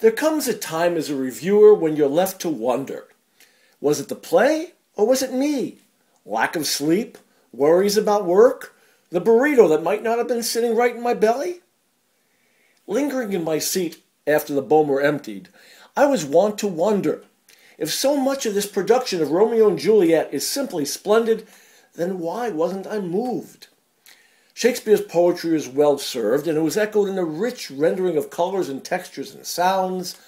There comes a time as a reviewer when you're left to wonder. Was it the play or was it me? Lack of sleep? Worries about work? The burrito that might not have been sitting right in my belly? Lingering in my seat after the Bomer emptied, I was wont to wonder, if so much of this production of Romeo and Juliet is simply splendid, then why wasn't I moved? Shakespeare's poetry is well served, and it was echoed in a rich rendering of colors and textures and sounds.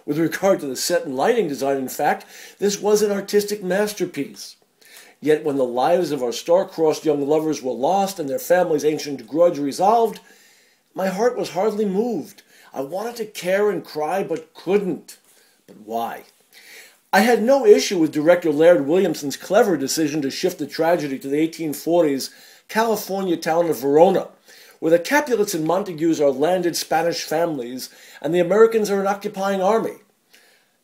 With regard to the set and lighting design, in fact, this was an artistic masterpiece. Yet when the lives of our star-crossed young lovers were lost and their families' ancient grudge resolved, my heart was hardly moved. I wanted to care and cry, but couldn't. But why? I had no issue with director Laird Williamson's clever decision to shift the tragedy to the 1840s California town of Verona, where the Capulets and Montagues are landed Spanish families and the Americans are an occupying army.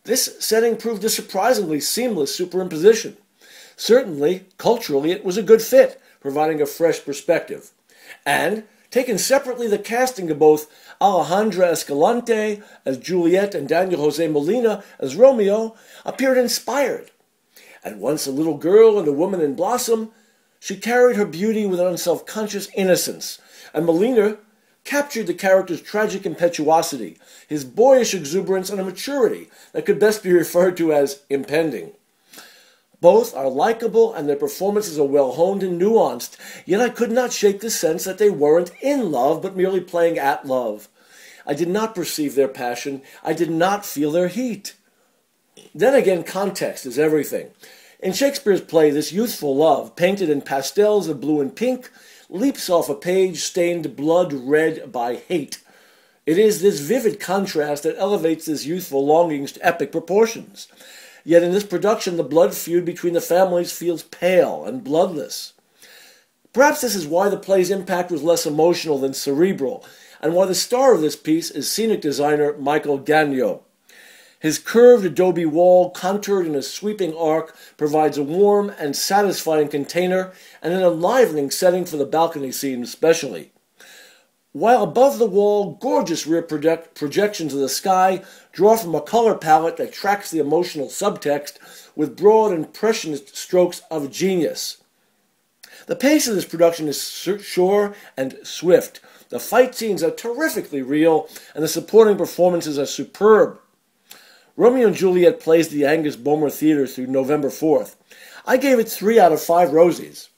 This setting proved a surprisingly seamless superimposition. Certainly, culturally, it was a good fit, providing a fresh perspective. And, taken separately, the casting of both Alejandra Escalante as Juliet and Daniel Jose Molina as Romeo appeared inspired. At once a little girl and a woman in blossom, she carried her beauty with an unself-conscious innocence, and Molina captured the character's tragic impetuosity, his boyish exuberance, and a maturity that could best be referred to as impending. Both are likable and their performances are well honed and nuanced, yet I could not shake the sense that they weren't in love, but merely playing at love. I did not perceive their passion. I did not feel their heat. Then again, context is everything. In Shakespeare's play, this youthful love, painted in pastels of blue and pink, leaps off a page stained blood red by hate. It is this vivid contrast that elevates this youthful longings to epic proportions. Yet in this production, the blood feud between the families feels pale and bloodless. Perhaps this is why the play's impact was less emotional than cerebral, and why the star of this piece is scenic designer Michael Gagnon. His curved adobe wall, contoured in a sweeping arc, provides a warm and satisfying container and an enlivening setting for the balcony scene especially. While above the wall, gorgeous rear projections of the sky draw from a color palette that tracks the emotional subtext with broad impressionist strokes of genius. The pace of this production is sure and swift. The fight scenes are terrifically real, and the supporting performances are superb. Romeo and Juliet plays the Angus Bomer Theatre through November 4th. I gave it 3 out of 5 Rosies.